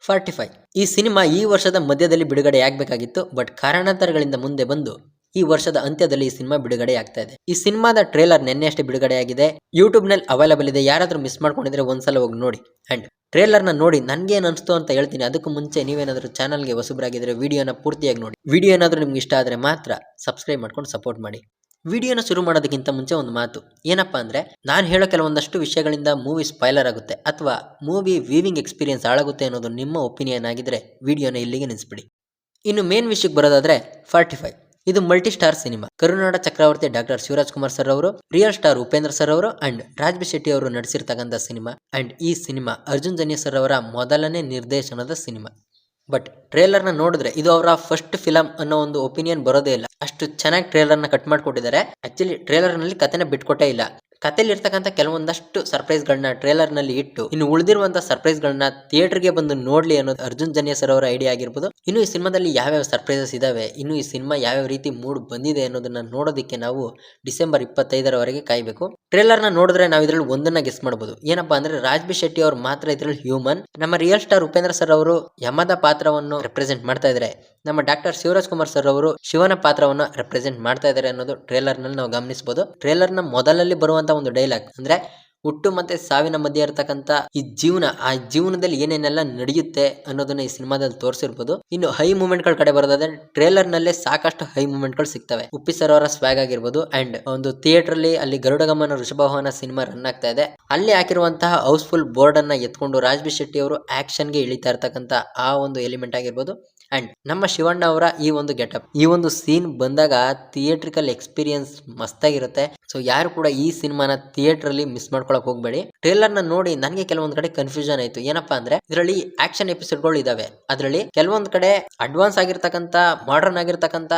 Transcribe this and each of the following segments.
45 ಈ ಸಿನಿಮಾ ಈ ವರ್ಷದ ಮಧ್ಯದಲ್ಲಿ ಬಿಡುಗಡೆ ಆಗಬೇಕಾಗಿತ್ತು. ಬಟ್ ಕಾರಣಾಂತರಗಳಿಂದ ಮುಂದೆ ಬಂದು ಈ ವರ್ಷದ ಅಂತ್ಯದಲ್ಲಿ ಈ ಸಿನಿಮಾ ಬಿಡುಗಡೆ ಆಗ್ತಾ ಇದೆ. ಈ ಸಿನಿಮಾದ ಟ್ರೇಲರ್ ನಿನ್ನೆ ಅಷ್ಟೇ ಬಿಡುಗಡೆ ಆಗಿದೆ. ಯೂಟ್ಯೂಬ್ ನಲ್ಲಿ ಅವೈಲೇಬಲ್ ಇದೆ. ಯಾರಾದ್ರೂ ಮಿಸ್ ಮಾಡ್ಕೊಂಡಿದ್ರೆ ಒಂದ್ಸಲ ಹೋಗಿ ನೋಡಿ. ಅಂಡ್ ಟ್ರೇಲರ್ ನ ನೋಡಿ ನನ್ಗೆ ಏನ್ ಅನಿಸ್ತು ಅಂತ ಹೇಳ್ತೀನಿ. ಅದಕ್ಕೂ ಮುಂಚೆ ನೀವೇನಾದ್ರೂ ಚಾನಲ್ಗೆ ಹೊಸಬರಾಗಿದ್ರೆ ವಿಡಿಯೋನ ಪೂರ್ತಿಯಾಗಿ ನೋಡಿ. ವಿಡಿಯೋ ಏನಾದ್ರೂ ನಿಮ್ಗೆ ಇಷ್ಟ ಆದ್ರೆ ಮಾತ್ರ ಸಬ್ಸ್ಕ್ರೈಬ್ ಮಾಡ್ಕೊಂಡು ಸಪೋರ್ಟ್ ಮಾಡಿ. ವಿಡಿಯೋನ ಶುರು ಮಾಡೋದಕ್ಕಿಂತ ಮುಂಚೆ ಒಂದು ಮಾತು ಏನಪ್ಪಾ ಅಂದ್ರೆ, ನಾನು ಹೇಳೋ ಕೆಲವೊಂದಷ್ಟು ವಿಷಯಗಳಿಂದ ಮೂವಿ ಸ್ಪಾಯ್ಲರ್ ಆಗುತ್ತೆ ಅಥವಾ ಮೂವಿ ವೀವಿಂಗ್ ಎಕ್ಸ್ಪೀರಿಯನ್ಸ್ ಹಾಳಾಗುತ್ತೆ ಅನ್ನೋದು ನಿಮ್ಮ ಒಪಿನಿಯನ್ ಆಗಿದ್ರೆ ವಿಡಿಯೋನ ಇಲ್ಲಿಗೆ ನಿಲ್ಲಿಸ್ಬಿಡಿ. ಇನ್ನು ಮೇನ್ ವಿಷಯಕ್ಕೆ ಬರೋದಾದ್ರೆ 45 ಇದು ಮಲ್ಟಿ ಸ್ಟಾರ್ ಸಿನಿಮಾ. ಕರುನಾಡ ಚಕ್ರವರ್ತಿ ಡಾಕ್ಟರ್ ಶಿವರಾಜ್ ಕುಮಾರ್ ಸರ್ ಅವರು, ರಿಯಲ್ ಸ್ಟಾರ್ ಉಪೇಂದ್ರ ಸರ್ ಅವರು ಅಂಡ್ ರಾಜ್ಬಿ ಶೆಟ್ಟಿ ಅವರು ನಡೆಸಿರ್ತಕ್ಕಂಥ ಸಿನಿಮಾ. ಅಂಡ್ ಈ ಸಿನಿಮಾ ಅರ್ಜುನ್ ಜನ್ಯ ಸರ್ ಅವರ ಮೊದಲನೇ ನಿರ್ದೇಶನದ ಸಿನಿಮಾ. ಬಟ್ ಟ್ರೇಲರ್ ನ ನೋಡಿದ್ರೆ ಇದು ಅವರ ಫಸ್ಟ್ ಫಿಲಂ ಅನ್ನೋ ಒಂದು ಒಪಿನಿಯನ್ ಬರೋದೇ ಇಲ್ಲ. ಅಷ್ಟು ಚೆನ್ನಾಗಿ ಟ್ರೇಲರ್ ನ ಕಟ್ ಮಾಡಿಕೊಟ್ಟಿದ್ದಾರೆ. ಆಕ್ಚುಲಿ ಟ್ರೇಲರ್ ನಲ್ಲಿ ಕಥೆನ ಬಿಟ್ಕೊಟ್ಟೇ ಇಲ್ಲ. ಕಥೆಯಲ್ಲಿ ಇರ್ತಕ್ಕಂಥ ಕೆಲವೊಂದಷ್ಟು ಸರ್ಪ್ರೈಸ್ ಗಳನ್ನ ಟ್ರೇಲರ್ ನಲ್ಲಿ ಇಟ್ಟು ಇನ್ನು ಉಳಿದಿರುವಂತಹ ಸರ್ಪ್ರೈಸ್ ಗಳನ್ನ ಥಿಯೇಟರ್ ಗೆ ಬಂದು ನೋಡ್ಲಿ ಅನ್ನೋದು ಅರ್ಜುನ್ ಜನ್ಯ ಸರ್ ಅವರ ಐಡಿಯಾ ಆಗಿರ್ಬೋದು. ಇನ್ನು ಈ ಸಿನಿಮಾದಲ್ಲಿ ಯಾವ್ಯಾವ ಸರ್ಪ್ರೈಸಸ್ ಇದಾವೆ, ಇನ್ನು ಈ ಸಿನಿಮಾ ಯಾವ್ಯಾವ ರೀತಿ ಮೂಡ್ ಬಂದಿದೆ ಅನ್ನೋದನ್ನ ನೋಡೋದಕ್ಕೆ ನಾವು ಡಿಸೆಂಬರ್ 25ರವರೆಗೆ ಕಾಯ್ಬೇಕು. ಟ್ರೇಲರ್ ನ ನೋಡಿದ್ರೆ ನಾವು ಇದ್ರಲ್ಲಿ ಒಂದನ್ನ ಗೆಸ್ ಮಾಡಬಹುದು. ಏನಪ್ಪಾ ಅಂದ್ರೆ ರಾಜ್ಬಿ ಶೆಟ್ಟಿ ಅವರು ಮಾತ್ರ ಇದ್ರಲ್ಲಿ ಹ್ಯೂಮನ್. ನಮ್ಮ ರಿಯಲ್ ಸ್ಟಾರ್ ಉಪೇಂದ್ರ ಸರ್ ಅವರು ಯಮದ ಪಾತ್ರವನ್ನು ರೆಪ್ರೆಸೆಂಟ್ ಮಾಡ್ತಾ ಇದ್ದಾರೆ. ನಮ್ಮ ಡಾಕ್ಟರ್ ಶಿವರಾಜ್ ಕುಮಾರ್ ಸರ್ ಅವರು ಶಿವನ ಪಾತ್ರವನ್ನು ರೆಪ್ರೆಸೆಂಟ್ ಮಾಡ್ತಾ ಇದ್ದಾರೆ ಅನ್ನೋದು ಟ್ರೇಲರ್ ನಲ್ಲಿ ನಾವು ಗಮನಿಸಬಹುದು. ಟ್ರೇಲರ್ ನ ಮೊದಲಲ್ಲಿ ಬರುವಂತ ಒಂದು ಡೈಲಾಗ್ ಅಂದ್ರೆ ಹುಟ್ಟು ಮತ್ತೆ ಸಾವಿನ ಮಧ್ಯೆ ಇರತಕ್ಕಂತ ಈ ಜೀವನ, ಆ ಜೀವನದಲ್ಲಿ ಏನೇನೆಲ್ಲ ನಡೆಯುತ್ತೆ ಅನ್ನೋದನ್ನ ಈ ಸಿನಿಮಾದಲ್ಲಿ ತೋರಿಸಿರ್ಬೋದು. ಇನ್ನು ಹೈ ಮೂಮೆಂಟ್ ಗಳ ಕಡೆ ಬರೋದಾದ್ರೆ ಟ್ರೇಲರ್ ನಲ್ಲೇ ಸಾಕಷ್ಟು ಹೈ ಮೂಮೆಂಟ್ ಗಳು ಸಿಗ್ತವೆ. ಉಪ್ಪಿ ಸರ್ ಅವರ ಸ್ವ್ಯಾಗ್ ಆಗಿರ್ಬೋದು ಅಂಡ್ ಒಂದು ಥಿಯೇಟರ್ ಅಲ್ಲಿ ಗರುಡಗಮನ ಋಷಭವಾಹನ ಸಿನಿಮಾ ರನ್ ಆಗ್ತಾ ಇದೆ. ಅಲ್ಲಿ ಹಾಕಿರುವಂತಹ ಹೌಸ್ಫುಲ್ ಬೋರ್ಡ್ ಅನ್ನ ಎತ್ಕೊಂಡು ರಾಜ್ಬಿ ಶೆಟ್ಟಿ ಅವರು ಆಕ್ಷನ್ ಗೆ ಇಳಿತಾ ಇರ್ತಕ್ಕಂತ ಆ ಒಂದು ಎಲಿಮೆಂಟ್ ಆಗಿರ್ಬೋದು. ಅಂಡ್ ನಮ್ಮ ಶಿವಣ್ಣ ಅವರ ಈ ಒಂದು ಗೆಟಪ್, ಈ ಒಂದು ಸೀನ್ ಬಂದಾಗ ಥಿಯೇಟ್ರಿಕಲ್ ಎಕ್ಸ್ಪೀರಿಯನ್ಸ್ ಮಸ್ತಾಗಿರುತ್ತೆ. ಸೊ ಯಾರು ಕೂಡ ಈ ಸಿನಿಮಾನ ಥಿಯೇಟರ್ ಅಲ್ಲಿ ಮಿಸ್ ಮಾಡ್ಕೊಳಕ್ ಹೋಗ್ಬೇಡಿ. ಟ್ರೇಲರ್ ನ ನೋಡಿ ನನಗೆ ಕೆಲವೊಂದ್ ಕಡೆ ಕನ್ಫ್ಯೂಷನ್ ಆಯ್ತು. ಏನಪ್ಪಾ ಅಂದ್ರೆ ಇದರಲ್ಲಿ ಆಕ್ಷನ್ ಎಪಿಸೋಡ್ ಗಳು ಇದಾವೆ. ಅದರಲ್ಲಿ ಕೆಲವೊಂದ್ ಕಡೆ ಅಡ್ವಾನ್ಸ್ ಆಗಿರ್ತಕ್ಕಂತ ಮಾಡರ್ನ್ ಆಗಿರ್ತಕ್ಕಂತ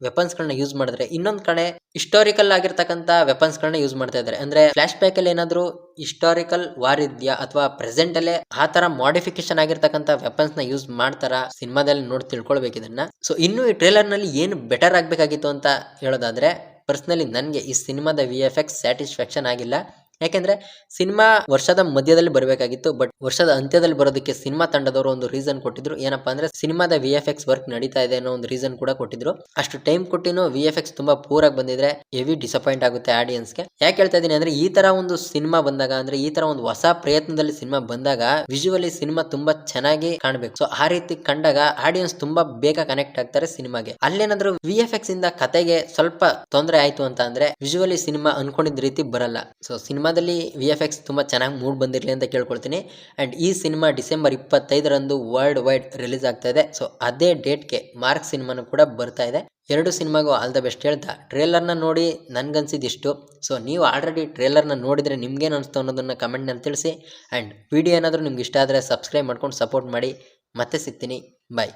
ವೆಪನ್ಸ್ ಗಳನ್ನ ಯೂಸ್ ಮಾಡಿದ್ರೆ, ಇನ್ನೊಂದ್ ಕಡೆ ಹಿಸ್ಟಾರಿಕಲ್ ಆಗಿರ್ತಕ್ಕಂತ ವೆಪನ್ಸ್ ಗಳನ್ನ ಯೂಸ್ ಮಾಡ್ತಾ ಇದ್ದಾರೆ. ಅಂದ್ರೆ ಫ್ಲಾಶ್ ಬ್ಯಾಕ್ ಅಲ್ಲಿ ಏನಾದ್ರು ಹಿಸ್ಟಾರಿಕಲ್ ವಾರ್ ಇದೆಯಾ ಅಥವಾ ಪ್ರೆಸೆಂಟ್ ಅಲ್ಲೇ ಆ ತರ ಮಾಡಿಫಿಕೇಶನ್ ಆಗಿರ್ತಕ್ಕಂತ ವೆಪನ್ಸ್ ನ ಯೂಸ್ ಮಾಡ್ತಾರ ಸಿನಿಮಾದಲ್ಲಿ ನೋಡಿ ತಿಳ್ಕೊಳ್ಬೇಕು ಇದನ್ನ. ಸೊ ಇನ್ನು ಈ ಟ್ರೇಲರ್ ನಲ್ಲಿ ಏನು ಬೆಟರ್ ಆಗ್ಬೇಕಾಗಿತ್ತು ಅಂತ ಹೇಳೋದಾದ್ರೆ, ಪರ್ಸನಲಿ ನನಗೆ ಈ ಸಿನಿಮಾದ VFX ಸ್ಯಾಟಿಸ್ಫ್ಯಾಕ್ಷನ್ ಆಗಿಲ್ಲ. ಯಾಕೆಂದ್ರೆ ಸಿನಿಮಾ ವರ್ಷದ ಮಧ್ಯದಲ್ಲಿ ಬರಬೇಕಾಗಿತ್ತು. ಬಟ್ ವರ್ಷದ ಅಂತ್ಯದಲ್ಲಿ ಬರೋದಕ್ಕೆ ಸಿನಿಮಾ ತಂಡದವರು ಒಂದು ರೀಸನ್ ಕೊಟ್ಟಿದ್ರು. ಏನಪ್ಪಾ ಅಂದ್ರೆ ಸಿನಿಮಾದ VFX ವರ್ಕ್ ನಡೀತಾ ಇದೆ ಅನ್ನೋ ಒಂದು ರೀಸನ್ ಕೂಡ ಕೊಟ್ಟಿದ್ರು. ಅಷ್ಟು ಟೈಮ್ ಕೊಟ್ಟಿನೂ VFX ತುಂಬಾ ಪೂರ್ ಆಗಿ ಬಂದಿದ್ರೆ ಹೆವಿ ಡಿಸಪಾಯಿಂಟ್ ಆಗುತ್ತೆ ಆಡಿಯನ್ಸ್ ಗೆ. ಯಾಕೆ ಹೇಳ್ತಾ ಇದೀನಿ ಅಂದ್ರೆ, ಈ ತರ ಒಂದು ಸಿನಿಮಾ ಬಂದಾಗ, ಅಂದ್ರೆ ಈ ತರ ಒಂದು ಹೊಸ ಪ್ರಯತ್ನದಲ್ಲಿ ಸಿನಿಮಾ ಬಂದಾಗ ವಿಜುವಲಿ ಸಿನಿಮಾ ತುಂಬಾ ಚೆನ್ನಾಗಿ ಕಾಣಬೇಕು. ಸೊ ಆ ರೀತಿ ಕಂಡಾಗ ಆಡಿಯನ್ಸ್ ತುಂಬಾ ಬೇಗ ಕನೆಕ್ಟ್ ಆಗ್ತಾರೆ ಸಿನಿಮಾಗೆ. ಅಲ್ಲೇನಾದ್ರೂ VFX ಇಂದ ಕತೆಗೆ ಸ್ವಲ್ಪ ತೊಂದರೆ ಆಯ್ತು ಅಂತ ಅಂದ್ರೆ ವಿಜುವಲಿ ಸಿನಿಮಾ ಅನ್ಕೊಂಡಿದ್ದ ರೀತಿ ಬರಲ್ಲ. ಸೊ ಸಿನಿಮಾದಲ್ಲಿ VFX ತುಂಬಾ ಚೆನ್ನಾಗಿ ಮೂಡ್ ಬಂದಿರಲಿ ಅಂತ ಕೇಳ್ಕೊಳ್ತೀನಿ. ಅಂಡ್ ಈ ಸಿನಿಮಾ ಡಿಸೆಂಬರ್ 25ರಂದು ವರ್ಲ್ಡ್ ವೈಡ್ ರಿಲೀಸ್ ಆಗ್ತಾ ಇದೆ. ಸೊ ಅದೇ ಡೇಟ್ಗೆ ಮಾರ್ಕ್ ಸಿನಿಮಾನು ಕೂಡ ಬರ್ತಾ ಇದೆ. ಎರಡು ಸಿನಿಮಾಗೂ ಆಲ್ ದ ಬೆಸ್ಟ್ ಹೇಳ್ತಾ, ಟ್ರೇಲರ್ನ ನೋಡಿ ನನ್ಗನ್ಸಿದಿಷ್ಟು. ಸೊ ನೀವು ಆಲ್ರೆಡಿ ಟ್ರೇಲರ್ನ ನೋಡಿದ್ರೆ ನಿಮ್ಗೇನು ಅನಿಸ್ತು ಅನ್ನೋದನ್ನ ಕಮೆಂಟ್ನಲ್ಲಿ ತಿಳಿಸಿ. ಅಂಡ್ ವಿಡಿಯೋ ಏನಾದರೂ ನಿಮ್ಗೆ ಇಷ್ಟ ಆದರೆ ಸಬ್ಸ್ಕ್ರೈಬ್ ಮಾಡ್ಕೊಂಡು ಸಪೋರ್ಟ್ ಮಾಡಿ. ಮತ್ತೆ ಸಿಗ್ತೀನಿ. ಬಾಯ್.